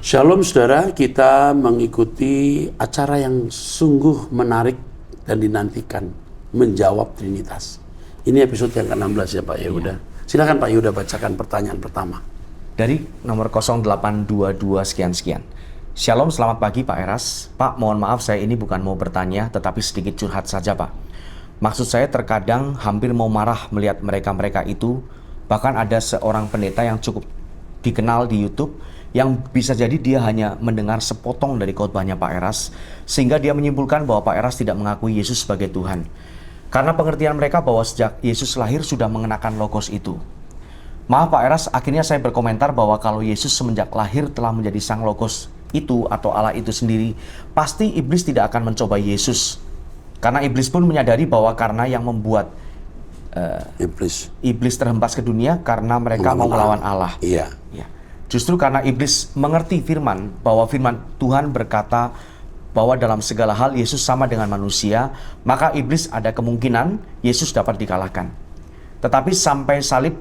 Shalom saudara, kita mengikuti acara yang sungguh menarik dan dinantikan, menjawab Trinitas. Ini episode yang ke-16 ya Pak Yehuda. Silakan Pak Yehuda bacakan pertanyaan pertama. Dari nomor 0822 sekian-sekian. Shalom, selamat pagi Pak Eras. Pak, mohon maaf saya ini bukan mau bertanya, tetapi sedikit curhat saja Pak. Maksud saya terkadang hampir mau marah melihat mereka-mereka itu. Bahkan ada seorang pendeta yang cukup dikenal di YouTube, yang bisa jadi dia hanya mendengar sepotong dari khotbahnya Pak Eras, sehingga dia menyimpulkan bahwa Pak Eras tidak mengakui Yesus sebagai Tuhan. Karena pengertian mereka bahwa sejak Yesus lahir sudah mengenakan logos itu. Maaf Pak Eras, akhirnya saya berkomentar bahwa kalau Yesus semenjak lahir telah menjadi sang logos itu atau Allah itu sendiri, pasti iblis tidak akan mencoba Yesus. Karena iblis pun menyadari bahwa karena yang membuat iblis terhempas ke dunia karena mereka mau melawan Allah. Iya. Justru karena iblis mengerti firman, bahwa firman Tuhan berkata bahwa dalam segala hal Yesus sama dengan manusia, maka iblis ada kemungkinan Yesus dapat dikalahkan. Tetapi sampai salib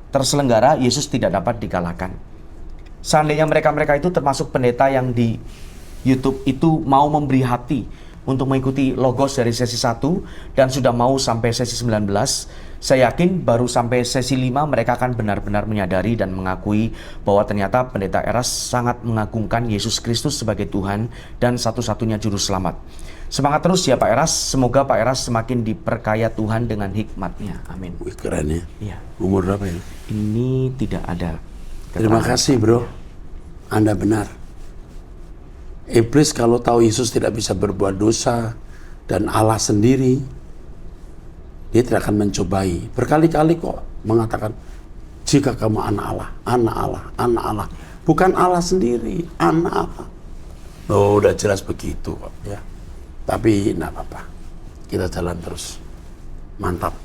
terselenggara, Yesus tidak dapat dikalahkan. Seandainya mereka-mereka itu termasuk pendeta yang di YouTube itu mau memberi hati untuk mengikuti logos dari sesi 1 dan sudah mau sampai sesi 19, saya yakin baru sampai sesi 5 mereka akan benar-benar menyadari dan mengakui bahwa ternyata pendeta Eras sangat mengagungkan Yesus Kristus sebagai Tuhan dan satu-satunya juru selamat. Semangat terus ya Pak Eras, semoga Pak Eras semakin diperkaya Tuhan dengan hikmat-Nya. Amin. Wih, keren ya. Iya. Umur berapa ya? Ini tidak ada. Terima kasih bro, Anda benar. Iblis kalau tahu Yesus tidak bisa berbuat dosa dan Allah sendiri, dia tidak akan mencobai. Berkali-kali kok mengatakan, jika kamu anak Allah, anak Allah, anak Allah. Bukan Allah sendiri, anak Allah. Oh, udah jelas begitu kok ya. Tapi enggak apa-apa, kita jalan terus. Mantap.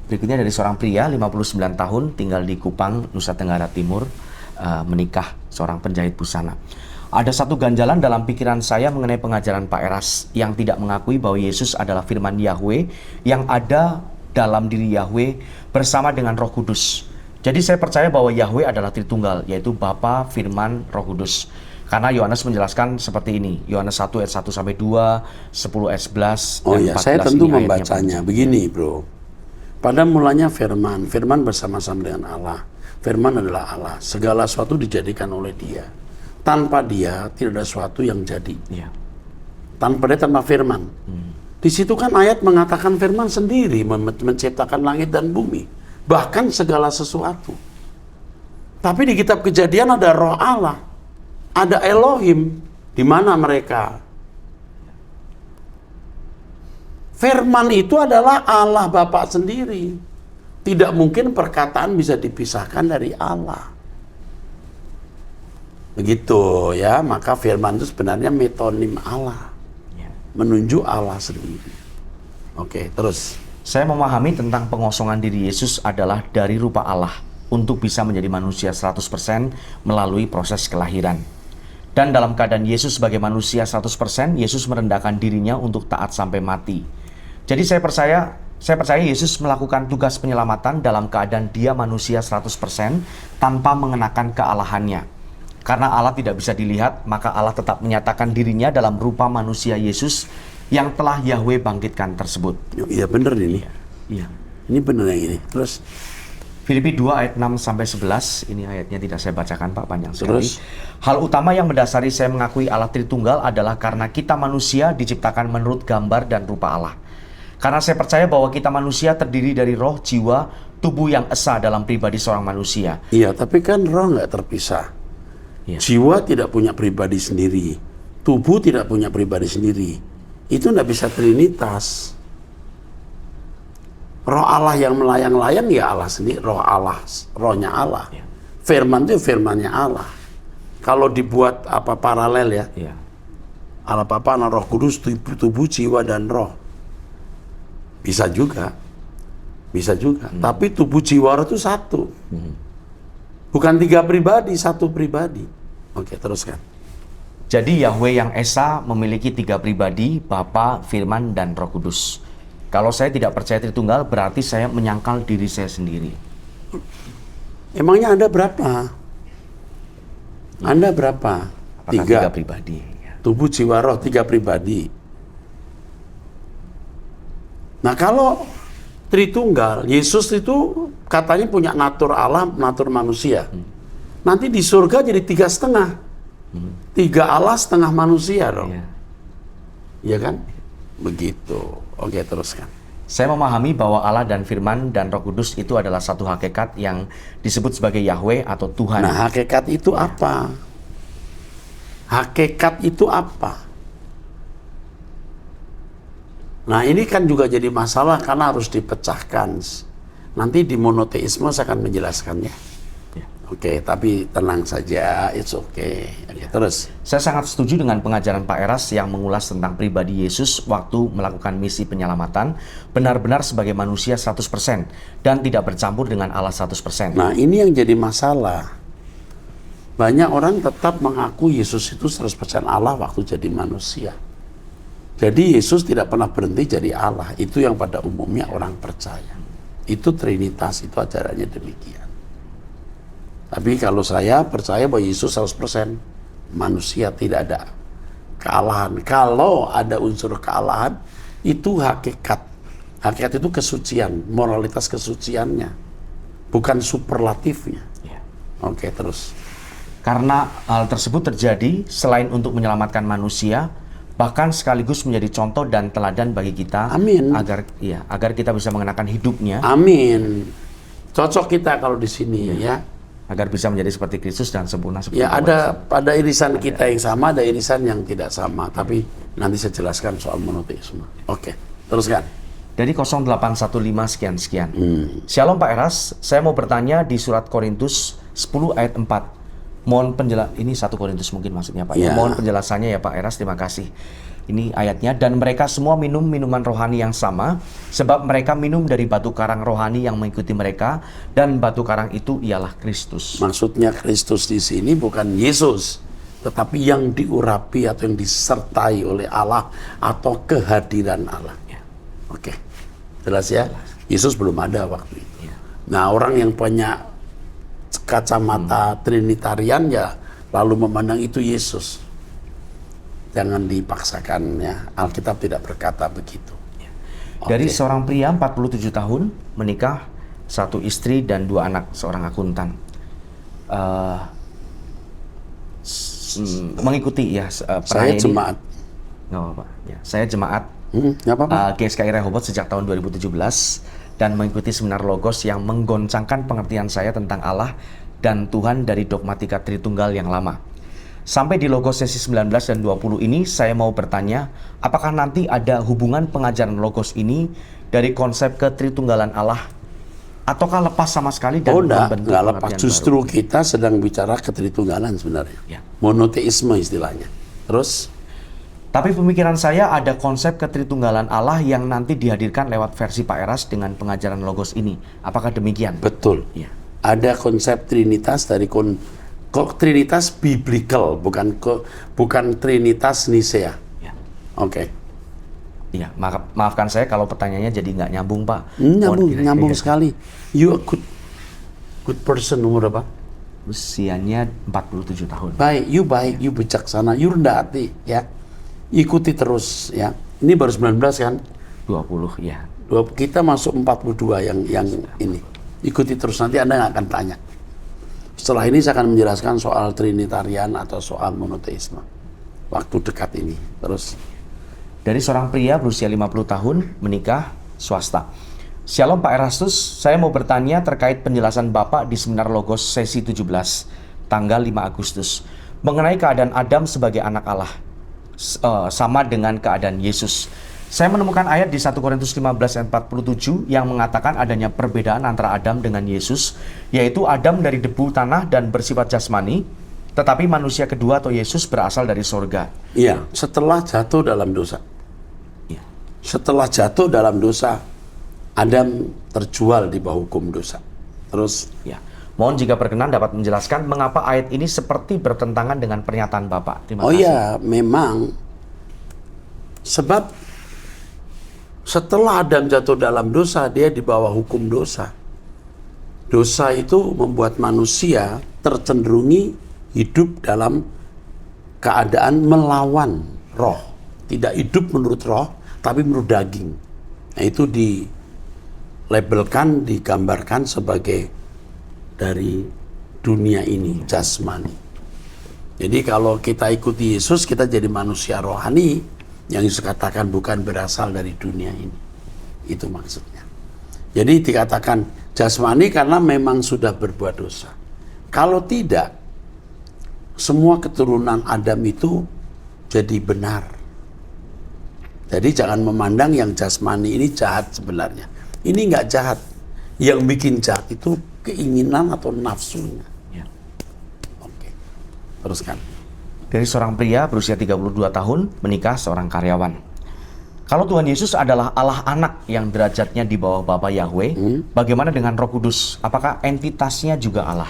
Berikutnya dari seorang pria 59 tahun tinggal di Kupang, Nusa Tenggara Timur, menikah seorang penjahit busana. Ada satu ganjalan dalam pikiran saya mengenai pengajaran Pak Eras yang tidak mengakui bahwa Yesus adalah firman Yahweh yang ada dalam diri Yahweh bersama dengan Roh Kudus. Jadi saya percaya bahwa Yahweh adalah Tritunggal, yaitu Bapa, Firman, Roh Kudus. Karena Yohanes menjelaskan seperti ini, Yohanes 1 ayat 1 sampai 2, 10 ayat 11 Oh dan ya, 14 saya tentu ini membacanya begini, Bro. Pada mulanya Firman, Firman bersama-sama dengan Allah. Firman adalah Allah, segala sesuatu dijadikan oleh Dia. Tanpa Dia tidak ada sesuatu yang jadi. Ya. Tanpa Dia, tanpa Firman. Di situ kan ayat mengatakan Firman sendiri menciptakan langit dan bumi, bahkan segala sesuatu. Tapi di kitab Kejadian ada Roh Allah, ada Elohim. Di mana mereka? Firman itu adalah Allah Bapa sendiri. Tidak mungkin perkataan bisa dipisahkan dari Allah. Begitu ya, maka firman itu sebenarnya metonim Allah. Menunjuk Allah sendiri. Oke, terus. Saya memahami tentang pengosongan diri Yesus adalah dari rupa Allah untuk bisa menjadi manusia 100% melalui proses kelahiran. Dan dalam keadaan Yesus sebagai manusia 100%, Yesus merendahkan dirinya untuk taat sampai mati. Jadi saya percaya Yesus melakukan tugas penyelamatan dalam keadaan dia manusia 100% tanpa mengenakan kealahannya. Karena Allah tidak bisa dilihat, maka Allah tetap menyatakan dirinya dalam rupa manusia Yesus yang telah Yahweh bangkitkan tersebut. Iya benar ini. Iya. Ini benar yang ini. Terus Filipi 2 ayat 6 sampai 11, ini ayatnya tidak saya bacakan Pak, panjang sekali. Terus? Hal utama yang mendasari saya mengakui Allah Tritunggal adalah karena kita manusia diciptakan menurut gambar dan rupa Allah. Karena saya percaya bahwa kita manusia terdiri dari roh, jiwa, tubuh yang esa dalam pribadi seorang manusia. iya, tapi kan roh nggak terpisah. Iya. Jiwa tidak punya pribadi sendiri. Tubuh tidak punya pribadi sendiri. Itu nggak bisa trinitas. Roh Allah yang melayang-layang ya Allah sendiri. Roh Allah, rohnya Allah. Iya. Firman itu firmannya Allah. Kalau dibuat apa paralel ya. Iya. Allah Bapa, Roh Kudus, tubuh, jiwa, dan roh. Bisa juga. Tapi tubuh jiwa roh itu satu. Bukan 3 pribadi, 1 pribadi. Oke, teruskan. Jadi Yahweh yang Esa memiliki 3 pribadi, Bapa, Firman, dan Roh Kudus. Kalau saya tidak percaya Tritunggal, berarti saya menyangkal diri saya sendiri. Emangnya Anda berapa? Anda berapa? Apakah tiga pribadi? Ya. Tubuh, jiwa, roh, 3 pribadi. Nah kalau Tritunggal, Yesus itu katanya punya natur Allah, natur manusia. Nanti di surga jadi 3,5. 3 Allah, setengah manusia dong. Ya. Iya kan? Begitu. Oke, teruskan. Saya memahami bahwa Allah dan Firman dan Roh Kudus itu adalah satu hakikat yang disebut sebagai Yahweh atau Tuhan. Nah, hakikat itu apa? Hakikat itu apa? Nah, ini kan juga jadi masalah karena harus dipecahkan. Nanti di monoteisme saya akan menjelaskannya. Ya. Oke, tapi tenang saja, it's okay. Oke, terus. Saya sangat setuju dengan pengajaran Pak Eras yang mengulas tentang pribadi Yesus waktu melakukan misi penyelamatan benar-benar sebagai manusia 100% dan tidak bercampur dengan Allah 100%. Nah, ini yang jadi masalah. Banyak orang tetap mengaku Yesus itu 100% Allah waktu jadi manusia. Jadi Yesus tidak pernah berhenti jadi Allah. Itu yang pada umumnya orang percaya. Itu Trinitas, itu ajarannya demikian. Tapi kalau saya percaya bahwa Yesus 100% manusia, tidak ada kealahan. Kalau ada unsur kealahan, itu hakikat. Hakikat itu kesucian, moralitas kesuciannya. Bukan superlatifnya. Ya. Oke, terus. Karena hal tersebut terjadi selain untuk menyelamatkan manusia, bahkan sekaligus menjadi contoh dan teladan bagi kita. Amin. Agar kita bisa mengenakan hidupnya. Amin. Cocok kita kalau di sini ya. Agar bisa menjadi seperti Kristus dan sempurna seperti Ya, Bapa. ada irisan kita yang sama, ada irisan yang tidak sama. Tapi nanti saya jelaskan soal monoteisme. Oke, teruskan. Dari 0815 sekian-sekian. Shalom Pak Eras, saya mau bertanya di surat Korintus 10 ayat 4. Mohon ini 1 Korintus mungkin maksudnya Pak. Ya. Mohon penjelasannya ya Pak Eras, terima kasih. Ini ayatnya, dan mereka semua minum minuman rohani yang sama, sebab mereka minum dari batu karang rohani yang mengikuti mereka, dan batu karang itu ialah Kristus. Maksudnya Kristus di sini bukan Yesus, tetapi yang diurapi atau yang disertai oleh Allah atau kehadiran Allah. Ya. Oke, jelas ya? Yesus belum ada waktu itu. Ya. Nah, orang yang punya kacamata Trinitarian ya lalu memandang itu Yesus. Jangan dipaksakan ya, Alkitab tidak berkata begitu. Dari seorang pria 47 tahun, menikah, 1 istri dan 2 anak, seorang akuntan. Mengikuti ya Saya jemaat. Nggak apa-apa. Ya, saya jemaat Nggak apa-apa. GSKI Rehoboth sejak tahun 2017 dan mengikuti seminar Logos yang menggoncangkan pengertian saya tentang Allah dan Tuhan dari dogmatika Tritunggal yang lama. Sampai di Logos sesi 19 dan 20 ini, saya mau bertanya, apakah nanti ada hubungan pengajaran Logos ini dari konsep ketritunggalan Allah, ataukah lepas sama sekali dan membentuk enggak lepas. pengertian Justru baru? kita sedang bicara ketritunggalan sebenarnya. Ya. Monoteisme istilahnya. Terus, Tapi pemikiran saya ada konsep ketritunggalan Allah yang nanti dihadirkan lewat versi Pak Eras dengan pengajaran Logos ini. Apakah demikian? betul. Ya. Ada konsep Trinitas dari Trinitas biblical, bukan Trinitas Nisea. Ya. Oke. Iya, maafkan saya kalau pertanyaannya jadi nggak nyambung, Pak. Nyambung sekali. You a good person, umur berapa? Usianya 47 tahun. Baik, you bijaksana, you rendah hati, ya. Ikuti terus, ya. Ini baru 19 kan? 20, ya. Kita masuk 42 yang ini. Ikuti terus, nanti Anda nggak akan tanya. Setelah ini saya akan menjelaskan soal Trinitarian atau soal monoteisme. Waktu dekat ini. Terus. Dari seorang pria berusia 50 tahun, menikah, swasta. Shalom Pak Erastus, saya mau bertanya terkait penjelasan Bapak di seminar Logos sesi 17, tanggal 5 Agustus, mengenai keadaan Adam sebagai anak Allah, sama dengan keadaan Yesus. Saya menemukan ayat di 1 Korintus 15 ayat 47 yang mengatakan adanya perbedaan antara Adam dengan Yesus, yaitu Adam dari debu tanah dan bersifat jasmani, tetapi manusia kedua atau Yesus berasal dari sorga. Iya, setelah jatuh dalam dosa. Ya. Setelah jatuh dalam dosa, Adam terjual di bawah hukum dosa. Terus, Ya. Mohon jika berkenan dapat menjelaskan mengapa ayat ini seperti bertentangan dengan pernyataan Bapak. Terima kasih. ya, memang sebab setelah Adam jatuh dalam dosa, dia di bawah hukum dosa. Dosa itu membuat manusia tercenderungi hidup dalam keadaan melawan roh. Tidak hidup menurut roh, tapi menurut daging. Nah, itu dilabelkan, digambarkan sebagai dari dunia ini, jasmani. Jadi kalau kita ikuti Yesus, kita jadi manusia rohani yang Yesus katakan bukan berasal dari dunia ini. Itu maksudnya. Jadi dikatakan jasmani karena memang sudah berbuat dosa. Kalau tidak, semua keturunan Adam itu jadi benar. Jadi jangan memandang yang jasmani ini jahat sebenarnya. Ini nggak jahat. Yang bikin jahat itu keinginan atau nafsunya. Ya. Oke, teruskan. Dari seorang pria berusia 32 tahun menikah seorang karyawan. Kalau Tuhan Yesus adalah Allah anak yang derajatnya di bawah Bapa Yahweh, bagaimana dengan Roh Kudus? Apakah entitasnya juga Allah?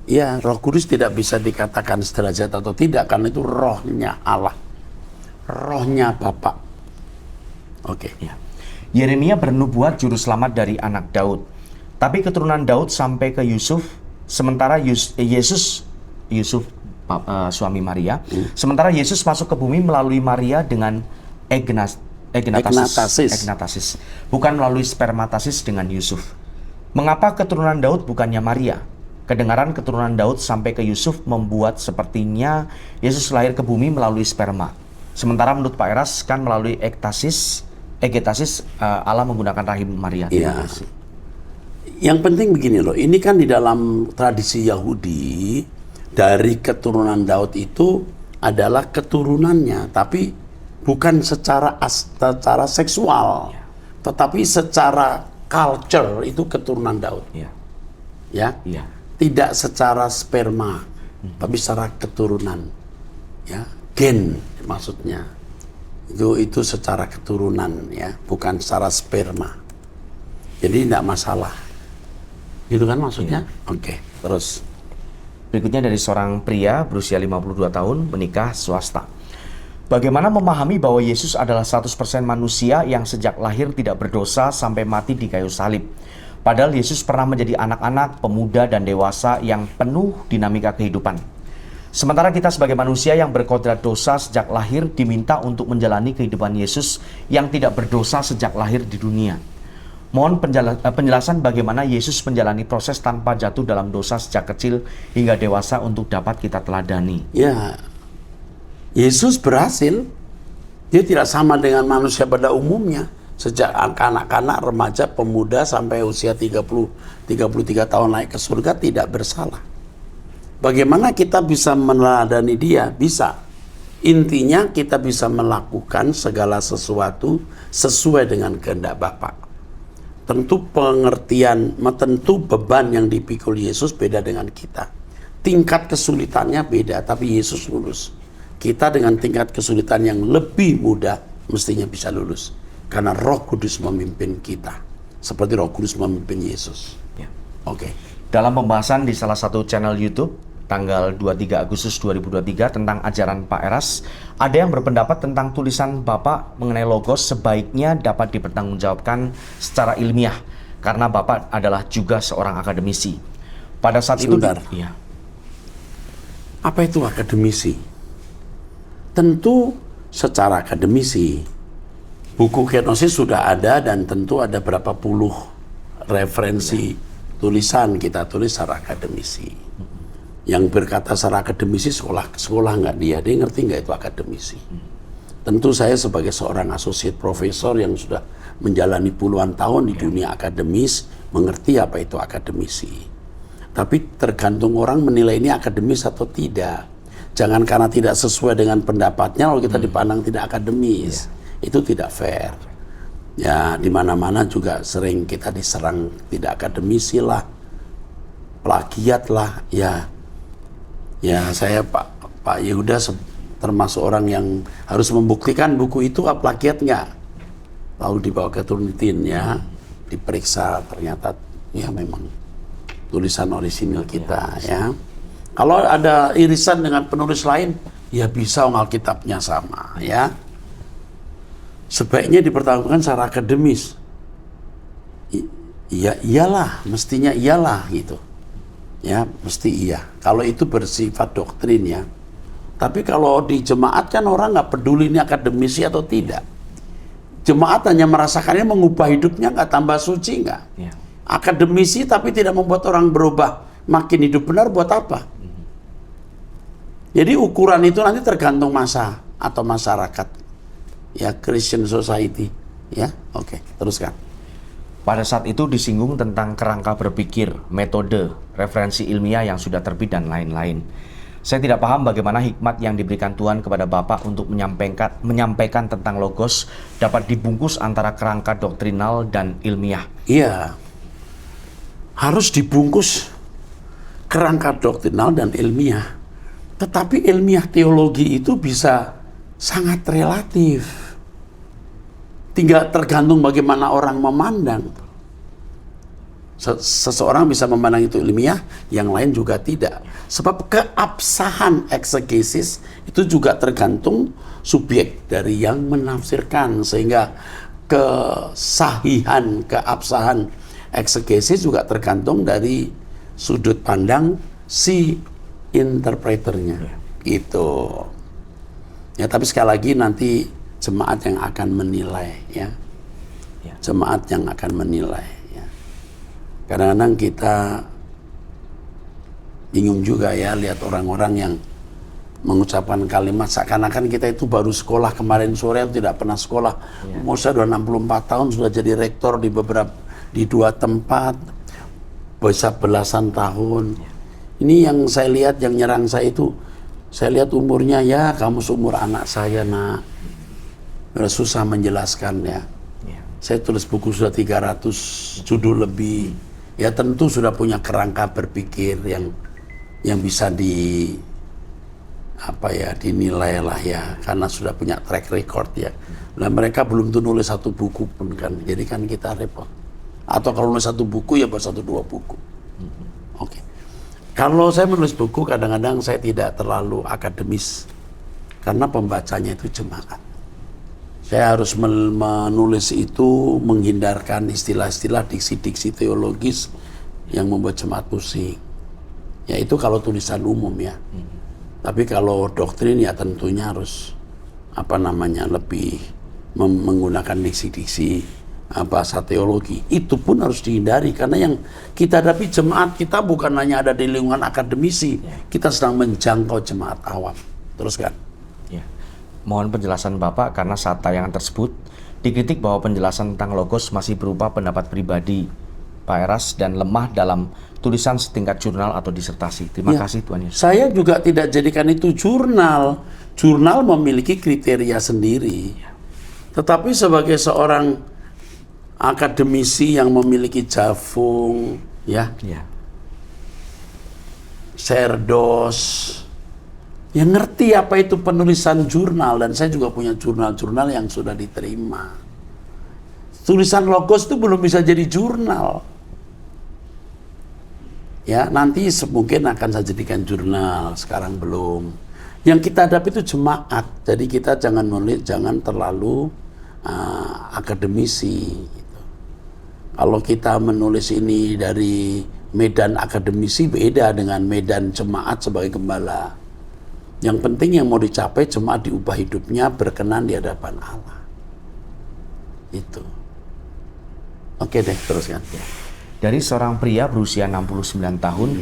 Ya, Roh Kudus tidak bisa dikatakan sederajat atau tidak, karena itu rohnya Allah. Rohnya Bapa. Oke. Ya. Yeremia bernubuat juru selamat dari anak Daud. Tapi keturunan Daud sampai ke Yusuf, sementara Yusuf suami Maria, sementara Yesus masuk ke bumi melalui Maria dengan egnatasis, bukan melalui spermatasis dengan Yusuf. Mengapa keturunan Daud bukannya Maria? Kedengaran keturunan Daud sampai ke Yusuf membuat sepertinya Yesus lahir ke bumi melalui sperma. Sementara menurut Pak Eras kan melalui egetasis Allah menggunakan rahim Maria. Iya. Yang penting begini loh, ini kan di dalam tradisi Yahudi, dari keturunan Daud itu adalah keturunannya, tapi bukan secara seksual, tetapi secara culture itu keturunan Daud. Ya. Tidak secara sperma, tapi secara keturunan. Ya, gen maksudnya. Itu secara keturunan, ya, bukan secara sperma. Jadi tidak masalah. Gitu kan maksudnya? Oke, terus. Berikutnya dari seorang pria berusia 52 tahun menikah swasta. Bagaimana memahami bahwa Yesus adalah 100% manusia yang sejak lahir tidak berdosa sampai mati di kayu salib? Padahal Yesus pernah menjadi anak-anak, pemuda, dan dewasa yang penuh dinamika kehidupan. Sementara kita sebagai manusia yang berkodrat dosa sejak lahir diminta untuk menjalani kehidupan Yesus yang tidak berdosa sejak lahir di dunia. Mohon penjelasan bagaimana Yesus menjalani proses tanpa jatuh dalam dosa sejak kecil hingga dewasa untuk dapat kita teladani. Ya, Yesus berhasil. Dia tidak sama dengan manusia pada umumnya. Sejak anak-anak, remaja, pemuda sampai usia 33 tahun naik ke surga tidak bersalah. Bagaimana kita bisa meneladani dia? Bisa. Intinya kita bisa melakukan segala sesuatu sesuai dengan kehendak Bapa. Tentu pengertian, tentu beban yang dipikul Yesus beda dengan kita. Tingkat kesulitannya beda, tapi Yesus lulus. Kita dengan tingkat kesulitan yang lebih mudah mestinya bisa lulus. Karena Roh Kudus memimpin kita. Seperti Roh Kudus memimpin Yesus. Ya. Oke. Dalam pembahasan di salah satu channel YouTube, tanggal 23 Agustus 2023 tentang ajaran Pak Eras, ada yang berpendapat tentang tulisan Bapak mengenai logos sebaiknya dapat dipertanggungjawabkan secara ilmiah karena Bapak adalah juga seorang akademisi. Pada saat Sebentar. itu, iya. Apa itu akademisi? Tentu secara akademisi, buku kenosis sudah ada dan tentu ada berapa puluh referensi tulisan kita tulis secara akademisi. Yang berkata secara akademisi sekolah nggak dia ngerti nggak itu akademisi. Tentu saya sebagai seorang associate professor yang sudah menjalani puluhan tahun di dunia akademis mengerti apa itu akademisi. Tapi tergantung orang menilai ini akademis atau tidak. Jangan karena tidak sesuai dengan pendapatnya lalu kita dipandang tidak akademis. Itu tidak fair. Ya, di mana-mana juga sering kita diserang tidak akademisi lah, plagiat lah, ya. Ya, saya Pak Yehuda termasuk orang yang harus membuktikan buku itu plagiat nggak. Lalu dibawa ke Turnitin, ya, diperiksa ternyata ya memang tulisan orisinil kita, ya. Kalau ada irisan dengan penulis lain, ya bisa Alkitabnya sama, ya. Sebaiknya dipertahankan secara akademis. Iya iyalah, mestinya iyalah gitu. Ya, mesti iya. Kalau itu bersifat doktrin ya. Tapi kalau di jemaat kan orang nggak peduli ini akademisi atau tidak. Jemaat hanya merasakannya mengubah hidupnya, nggak tambah suci nggak. Ya. Akademisi tapi tidak membuat orang berubah, makin hidup benar buat apa? Jadi ukuran itu nanti tergantung masa atau masyarakat. Ya, Christian society. Ya, oke, teruskan. Pada saat itu disinggung tentang kerangka berpikir, metode, referensi ilmiah yang sudah terbit dan lain-lain. Saya tidak paham bagaimana hikmat yang diberikan Tuhan kepada Bapak untuk menyampaikan tentang logos dapat dibungkus antara kerangka doktrinal dan ilmiah. Iya, harus dibungkus kerangka doktrinal dan ilmiah. Tetapi ilmiah teologi itu bisa sangat relatif. Tinggal tergantung bagaimana orang memandang. Seseorang bisa memandang itu ilmiah, yang lain juga tidak. Sebab keabsahan eksegesis itu juga tergantung subjek dari yang menafsirkan. Sehingga kesahihan, keabsahan eksegesis juga tergantung dari sudut pandang si interpreternya. Itu. Ya, tapi sekali lagi nanti jemaat yang akan menilai, ya. Jemaat yang akan menilai, ya. Kadang-kadang kita bingung juga ya lihat orang-orang yang mengucapkan kalimat seakan-akan kita itu baru sekolah kemarin sore atau tidak pernah sekolah. Saya sudah 64 tahun sudah jadi rektor di 2 tempat, bisa belasan tahun. Ini yang saya lihat, yang nyerang saya itu, saya lihat umurnya, ya kamu seumur anak saya nak. Susah menjelaskan ya. Saya tulis buku sudah 300 judul lebih. Ya tentu sudah punya kerangka berpikir yang bisa dinilai lah ya, karena sudah punya track record ya. Nah mereka belum tuh nulis 1 buku pun kan, jadi kan kita repot. Atau kalau nulis 1 buku ya baru 1-2 buku. Oke. Kalau saya menulis buku kadang-kadang saya tidak terlalu akademis karena pembacanya itu jemaat. Saya harus menulis itu menghindarkan istilah-istilah diksi-diksi teologis yang membuat jemaat pusing. Ya itu kalau tulisan umum ya. Tapi kalau doktrin ya tentunya harus lebih menggunakan diksi-diksi bahasa teologi. Itu pun harus dihindari karena yang kita hadapi jemaat kita bukan hanya ada di lingkungan akademisi. Kita sedang menjangkau jemaat awam. Teruskan. Mohon penjelasan Bapak karena saat tayangan tersebut dikritik bahwa penjelasan tentang logos masih berupa pendapat pribadi Pak Eras dan lemah dalam tulisan setingkat jurnal atau disertasi. Terima kasih Tuhan Yesus. Saya juga tidak jadikan itu jurnal. Jurnal memiliki kriteria sendiri. Tetapi sebagai seorang akademisi yang memiliki Javung, Serdos, yang ngerti apa itu penulisan jurnal, dan saya juga punya jurnal-jurnal yang sudah diterima. Tulisan logos itu belum bisa jadi jurnal. Ya, nanti mungkin akan saya jadikan jurnal, sekarang belum. Yang kita hadapi itu jemaat, jadi kita jangan terlalu akademisi. Gitu. Kalau kita menulis ini dari medan akademisi beda dengan medan jemaat sebagai gembala. Yang penting yang mau dicapai jemaat diubah hidupnya berkenan di hadapan Allah. Itu. Oke deh, teruskan. Dari seorang pria berusia 69 tahun,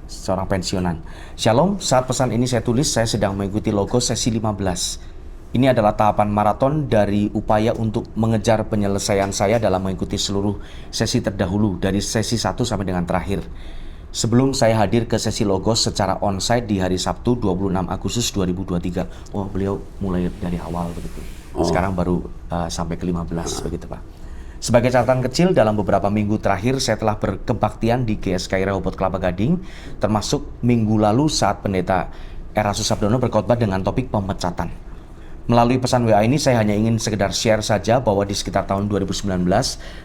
seorang pensiunan. Shalom, saat pesan ini saya tulis, saya sedang mengikuti logos sesi 15. Ini adalah tahapan maraton dari upaya untuk mengejar penyelesaian saya dalam mengikuti seluruh sesi terdahulu, dari sesi 1 sampai dengan terakhir. Sebelum saya hadir ke sesi logos secara onsite di hari Sabtu 26 Agustus 2023. Oh, beliau mulai dari awal begitu. Sekarang baru sampai ke 15 begitu Pak. Sebagai catatan kecil, dalam beberapa minggu terakhir saya telah berkebaktian di GSKI Rehoboth Kelapa Gading, termasuk minggu lalu saat Pendeta Erastus Sabdono berkhotbah dengan topik pemecatan. Melalui pesan WA ini saya hanya ingin sekedar share saja bahwa di sekitar tahun 2019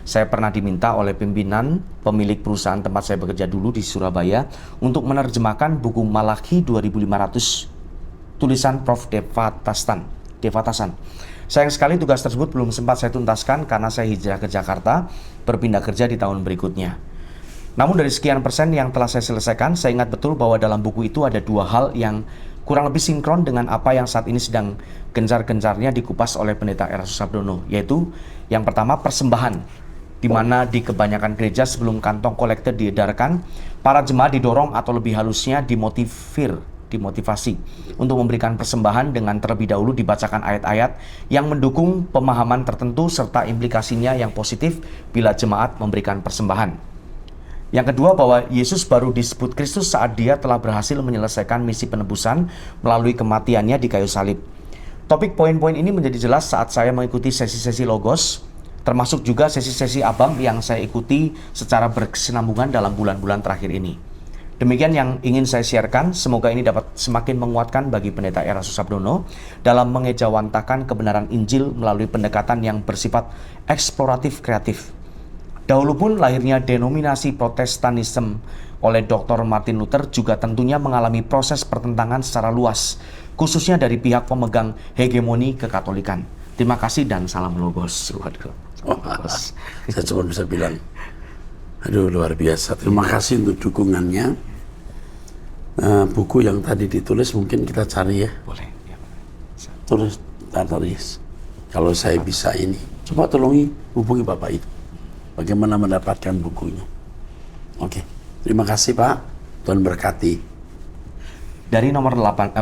saya pernah diminta oleh pimpinan pemilik perusahaan tempat saya bekerja dulu di Surabaya untuk menerjemahkan buku Malakhi 2500 tulisan Prof. Devatasan. Sayang sekali tugas tersebut belum sempat saya tuntaskan karena saya hijrah ke Jakarta, berpindah kerja di tahun berikutnya. Namun dari sekian persen yang telah saya selesaikan, saya ingat betul bahwa dalam buku itu ada dua hal yang kurang lebih sinkron dengan apa yang saat ini sedang gencar-gencarnya dikupas oleh Pendeta Erastus Sabdono, yaitu yang pertama persembahan, di mana di kebanyakan gereja sebelum kantong kolektor diedarkan, para jemaat didorong atau lebih halusnya dimotivasi untuk memberikan persembahan dengan terlebih dahulu dibacakan ayat-ayat yang mendukung pemahaman tertentu serta implikasinya yang positif bila jemaat memberikan persembahan. Yang kedua, bahwa Yesus baru disebut Kristus saat dia telah berhasil menyelesaikan misi penebusan melalui kematiannya di kayu salib. Topik poin-poin ini menjadi jelas saat saya mengikuti sesi-sesi Logos, termasuk juga sesi-sesi Abang yang saya ikuti secara berkesinambungan dalam bulan-bulan terakhir ini. Demikian yang ingin saya sharekan, semoga ini dapat semakin menguatkan bagi Pendeta Erastus Sabdono dalam mengejawantakan kebenaran Injil melalui pendekatan yang bersifat eksploratif kreatif. Dahulu pun lahirnya denominasi Protestanisme oleh Dr. Martin Luther juga tentunya mengalami proses pertentangan secara luas, khususnya dari pihak pemegang hegemoni kekatolikan. Terima kasih dan salam Logos. Waduh. Saya cuma bisa bilang, aduh luar biasa. Terima kasih untuk dukungannya. Buku yang tadi ditulis mungkin kita cari ya. Boleh. Ya. Tulis, kalau saya bisa ini, coba tolongi hubungi Bapak itu. Bagaimana mendapatkan bukunya. Oke, terima kasih Pak. Tuhan berkati. Dari nomor 0812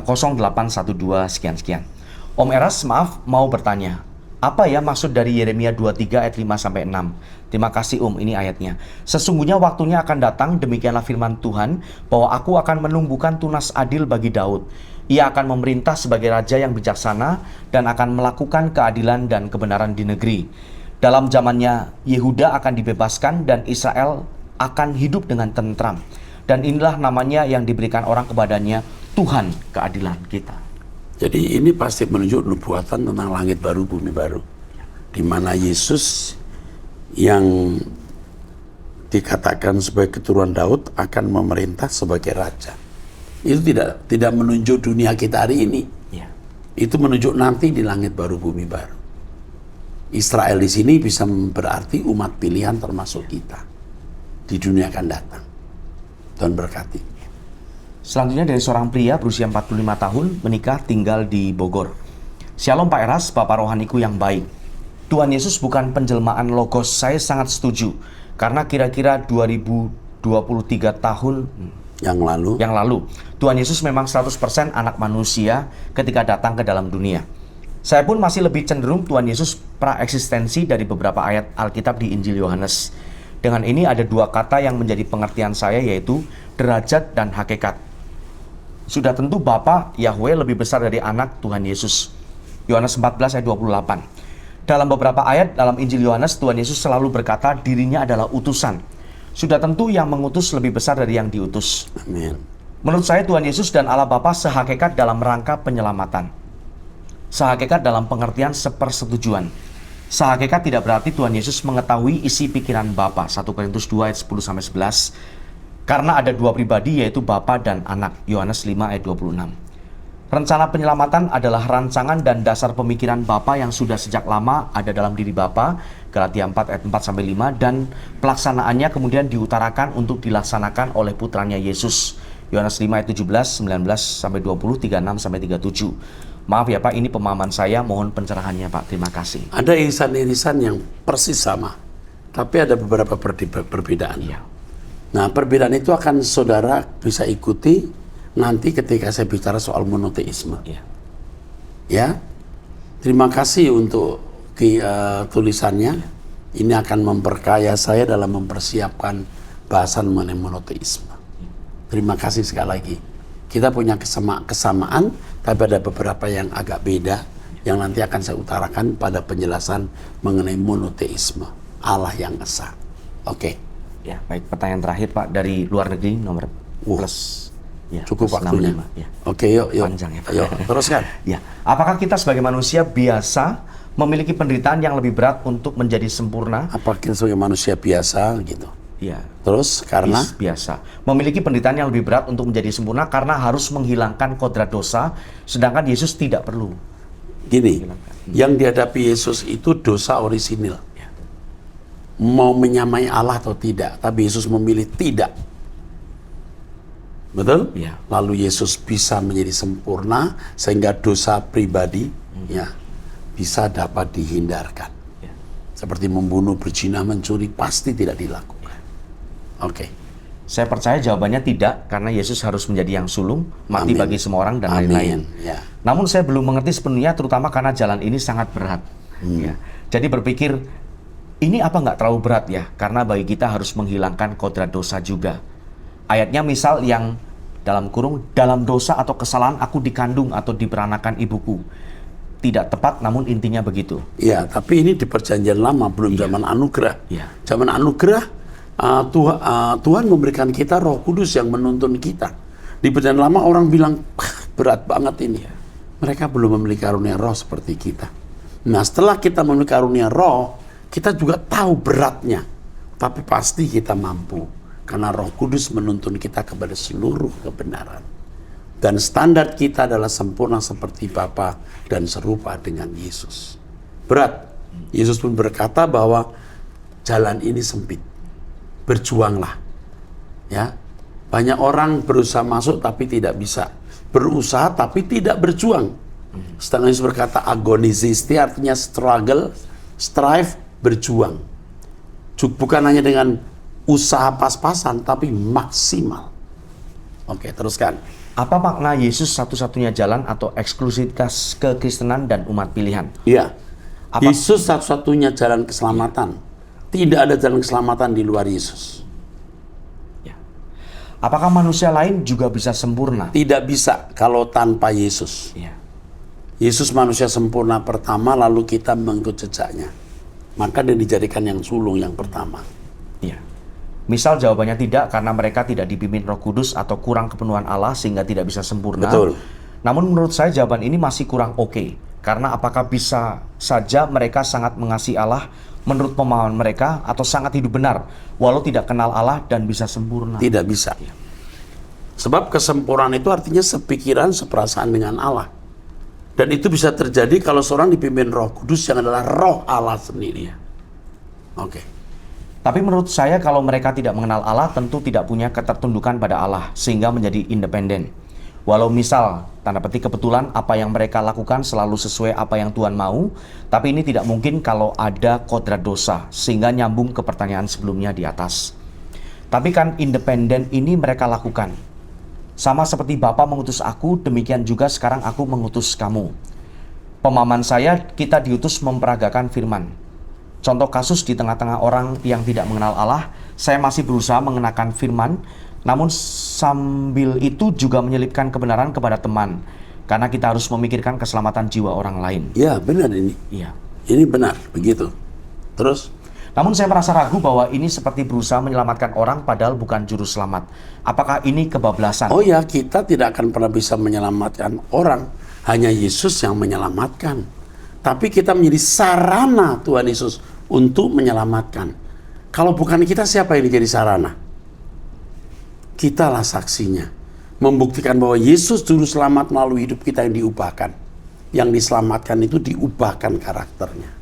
sekian-sekian. Om Eras, maaf mau bertanya. Apa ya maksud dari Yeremia 23 ayat 5-6? Terima kasih ini ayatnya. Sesungguhnya waktunya akan datang, demikianlah firman Tuhan, bahwa aku akan menumbuhkan tunas adil bagi Daud. Ia akan memerintah sebagai raja yang bijaksana dan akan melakukan keadilan dan kebenaran di negeri. Dalam zamannya Yehuda akan dibebaskan dan Israel akan hidup dengan tentram. Dan inilah namanya yang diberikan orang kepadanya, Tuhan keadilan kita. Jadi ini pasti menunjuk nubuatan tentang langit baru, bumi baru. Di mana Yesus yang dikatakan sebagai keturunan Daud akan memerintah sebagai raja. Itu tidak menunjuk dunia kita hari ini. Ya. Itu menunjuk nanti di langit baru, bumi baru. Israel di sini bisa berarti umat pilihan termasuk kita di dunia akan datang. Tuhan berkati. Selanjutnya dari seorang pria berusia 45 tahun menikah tinggal di Bogor. Shalom Pak Eras, Bapak rohaniku yang baik. Tuhan Yesus bukan penjelmaan Logos, saya sangat setuju. Karena kira-kira 2023 tahun yang lalu Tuhan Yesus memang 100% anak manusia ketika datang ke dalam dunia. Saya pun masih lebih cenderung Tuhan Yesus praeksistensi dari beberapa ayat Alkitab di Injil Yohanes. Dengan ini ada dua kata yang menjadi pengertian saya, yaitu derajat dan hakikat. Sudah tentu Bapa Yahweh lebih besar dari anak Tuhan Yesus. Yohanes 14 ayat 28. Dalam beberapa ayat dalam Injil Yohanes, Tuhan Yesus selalu berkata dirinya adalah utusan. Sudah tentu yang mengutus lebih besar dari yang diutus. Amin. Menurut saya Tuhan Yesus dan Allah Bapa sehakikat dalam rangka penyelamatan. Sehakikat dalam pengertian sepersetujuan. Sehakikat tidak berarti Tuhan Yesus mengetahui isi pikiran Bapa. 1 Korintus 2 ayat 10-11. Karena ada dua pribadi, yaitu Bapa dan Anak. Yohanes 5 ayat 26. Rencana penyelamatan adalah rancangan dan dasar pemikiran Bapa yang sudah sejak lama ada dalam diri Bapa. Galatia 4 ayat 4-5. Dan pelaksanaannya kemudian diutarakan untuk dilaksanakan oleh putranya Yesus. Yohanes 5 ayat 17, 19-20, 36-37. Maaf ya Pak, ini pemahaman saya, mohon pencerahannya Pak, terima kasih. Ada irisan-irisan yang persis sama, tapi ada beberapa perbedaan. Iya. Nah, perbedaan itu akan saudara bisa ikuti nanti ketika saya bicara soal monoteisme. Iya. Ya, terima kasih untuk tulisannya. Ini akan memperkaya saya dalam mempersiapkan bahasan mengenai monoteisme. Terima kasih sekali lagi. Kita punya kesamaan, tapi ada beberapa yang agak beda yang nanti akan saya utarakan pada penjelasan mengenai monoteisme, Allah yang esa. Oke. Ya, baik, pertanyaan terakhir Pak dari luar negeri nomor plus. Ya, cukup plus waktunya. 65, ya. Oke, yuk. Panjang ya Pak. Yuk, teruskan. Ya, apakah kita sebagai manusia biasa memiliki penderitaan yang lebih berat untuk menjadi sempurna? Apakah kita sebagai manusia biasa gitu? Ya. Terus karena biasa memiliki penderitaan yang lebih berat untuk menjadi sempurna karena harus menghilangkan kodrat dosa, sedangkan Yesus tidak perlu. Gini, yang dihadapi Yesus itu dosa orisinil. mau menyamai Allah atau tidak, tapi Yesus memilih tidak. Betul? Iya. Lalu Yesus bisa menjadi sempurna sehingga dosa pribadi ya bisa dapat dihindarkan. Ya. Seperti membunuh, berzina, mencuri pasti tidak dilakukan. Oke. Saya percaya jawabannya tidak, karena Yesus harus menjadi yang sulung, mati Amin. bagi semua orang dan Amin. lain-lain. Ya. Namun saya belum mengerti sepenuhnya, terutama karena jalan ini sangat berat. Ya. Jadi berpikir, ini apa nggak terlalu berat ya? Karena bagi kita harus menghilangkan kodrat dosa juga. Ayatnya misal yang dalam kurung, dalam dosa atau kesalahan aku dikandung atau diperanakan ibuku. Tidak tepat, namun intinya begitu. Ya, tapi ini di perjanjian lama, belum zaman anugerah. Iya. Zaman anugerah, Tuhan memberikan kita Roh Kudus yang menuntun kita. Di perjanjian lama orang bilang, berat banget ini. Mereka belum memiliki karunia Roh seperti kita. Nah, setelah kita memiliki karunia Roh, kita juga tahu beratnya. Tapi pasti kita mampu. Karena Roh Kudus menuntun kita kepada seluruh kebenaran. Dan standar kita adalah sempurna seperti Bapa dan serupa dengan Yesus. Berat. Yesus pun berkata bahwa jalan ini sempit. Berjuanglah. Ya. Banyak orang berusaha masuk tapi tidak bisa. Berusaha tapi tidak berjuang. Sedangkan Yesus berkata agonizisti, artinya struggle, strive, berjuang. Bukan hanya dengan usaha pas-pasan, tapi maksimal. Oke, teruskan. Apa makna Yesus satu-satunya jalan atau eksklusivitas kekristenan dan umat pilihan? Iya. Apa- Yesus satu-satunya jalan keselamatan. Tidak ada jalan keselamatan di luar Yesus. Ya. Apakah manusia lain juga bisa sempurna? Tidak bisa kalau tanpa Yesus. Ya. Yesus manusia sempurna pertama, lalu kita mengikut jejaknya. Maka dia dijadikan yang sulung yang pertama. Ya. Misal jawabannya tidak, karena mereka tidak dipimpin Roh Kudus atau kurang kepenuhan Allah sehingga tidak bisa sempurna. Betul. Namun menurut saya jawaban ini masih kurang oke. Karena apakah bisa saja mereka sangat mengasihi Allah menurut pemahaman mereka atau sangat hidup benar walau tidak kenal Allah dan bisa sempurna? Tidak bisa. Sebab kesempurnaan itu artinya sepikiran, seperasaan dengan Allah. Dan itu bisa terjadi kalau seorang dipimpin Roh Kudus yang adalah Roh Allah sendiri. Oke. Tapi menurut saya kalau mereka tidak mengenal Allah tentu tidak punya ketertundukan pada Allah sehingga menjadi independen. Walau misal, tanda petik kebetulan apa yang mereka lakukan selalu sesuai apa yang Tuhan mau, tapi ini tidak mungkin kalau ada kodrat dosa, sehingga nyambung ke pertanyaan sebelumnya di atas. Tapi kan independen ini mereka lakukan. Sama seperti Bapa mengutus aku, demikian juga sekarang aku mengutus kamu. Pemahaman saya, kita diutus memperagakan firman. Contoh kasus di tengah-tengah orang yang tidak mengenal Allah, saya masih berusaha mengenakan firman, namun sambil itu juga menyelipkan kebenaran kepada teman, karena kita harus memikirkan keselamatan jiwa orang lain. Ya, benar ini. Iya. Ini benar, begitu. Terus? Namun saya merasa ragu bahwa ini seperti berusaha menyelamatkan orang padahal bukan juru selamat. Apakah ini kebablasan? Oh ya, kita tidak akan pernah bisa menyelamatkan orang. Hanya Yesus yang menyelamatkan. Tapi kita menjadi sarana Tuhan Yesus untuk menyelamatkan. Kalau bukan kita, siapa yang jadi sarana? Kitalah saksinya. Membuktikan bahwa Yesus juru selamat melalui hidup kita yang diubahkan. Yang diselamatkan itu diubahkan karakternya.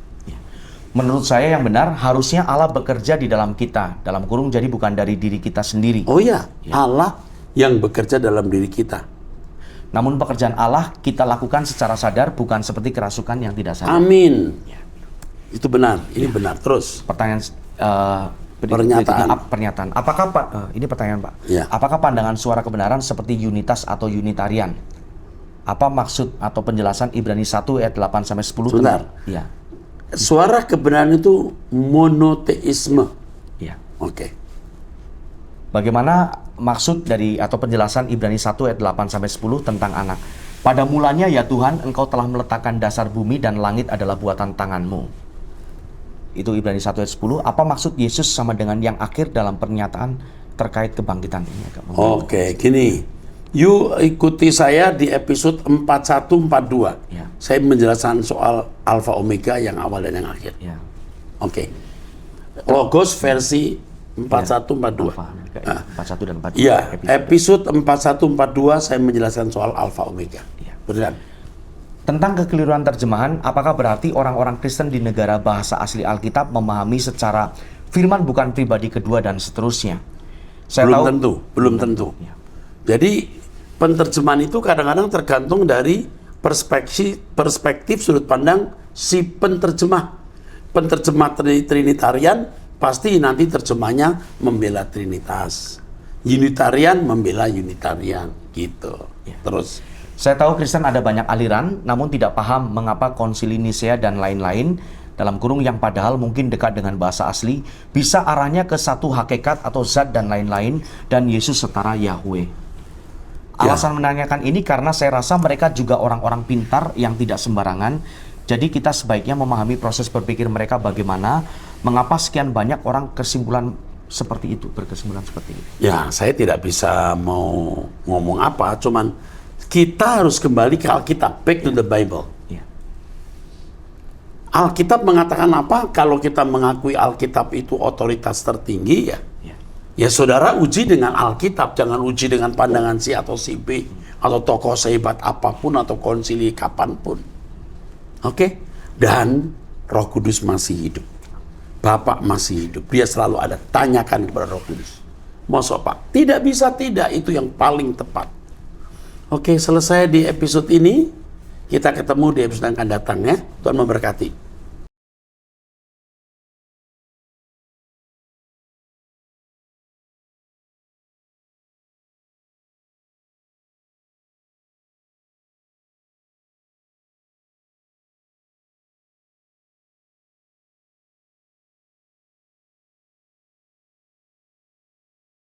Menurut saya yang benar, harusnya Allah bekerja di dalam kita. Dalam kurung, jadi bukan dari diri kita sendiri. Oh ya, Allah yang bekerja dalam diri kita. Namun pekerjaan Allah kita lakukan secara sadar, bukan seperti kerasukan yang tidak sadar. Amin. Itu benar, ini benar. Terus. Pertanyaan Pernyataan. pernyataan. Apakah ini pertanyaan Pak? Ya. Apakah pandangan suara kebenaran seperti unitas atau unitarian? Apa maksud atau penjelasan Ibrani 1 ayat 8 sampai 10? Sebentar. Iya. Suara kebenaran itu monoteisme. Iya. Oke. Bagaimana maksud dari atau penjelasan Ibrani 1 ayat 8 sampai 10 tentang anak? Pada mulanya ya Tuhan, Engkau telah meletakkan dasar bumi dan langit adalah buatan tangan-Mu. Itu Ibrani 1 ayat 10. Apa maksud Yesus sama dengan yang akhir dalam pernyataan terkait kebangkitan ini? Oke, gini. You ikuti saya di episode 4142. Ya. Saya menjelaskan soal Alfa Omega yang awal dan yang akhir. Ya. Oke. Logos versi 4142. Alfa, 41 dan 42. Iya, episode 4142 saya menjelaskan soal Alfa Omega. Iya. Beneran. Tentang kekeliruan terjemahan, apakah berarti orang-orang Kristen di negara bahasa asli Alkitab memahami secara firman bukan pribadi kedua dan seterusnya. Belum tentu. Ya. Jadi penerjemahan itu kadang-kadang tergantung dari perspektif sudut pandang si penerjemah. Penerjemah Trinitarian pasti nanti terjemahnya membela Trinitas. Unitarian membela Unitarian gitu. Ya. Terus Saya tahu Kristen ada banyak aliran, namun tidak paham mengapa konsili Nisea dan lain-lain dalam kurung yang padahal mungkin dekat dengan bahasa asli, bisa arahnya ke satu hakikat atau zat dan lain-lain, dan Yesus setara Yahweh. Alasan menanyakan ini karena saya rasa mereka juga orang-orang pintar yang tidak sembarangan, jadi kita sebaiknya memahami proses berpikir mereka bagaimana, mengapa sekian banyak orang berkesimpulan seperti itu. ya, saya tidak bisa mau ngomong apa, cuman kita harus kembali ke Alkitab, back to the Bible. Ya. Alkitab mengatakan apa? Kalau kita mengakui Alkitab itu otoritas tertinggi, ya saudara uji dengan Alkitab, jangan uji dengan pandangan si atau si B, atau tokoh sehebat apapun, atau konsili kapanpun. Oke? Dan Roh Kudus masih hidup. Bapak masih hidup. Dia selalu ada. Tanyakan kepada Roh Kudus. Masa Pak? Tidak bisa tidak. Itu yang paling tepat. Oke, selesai di episode ini. Kita ketemu di episode yang akan datang ya. Tuhan memberkati.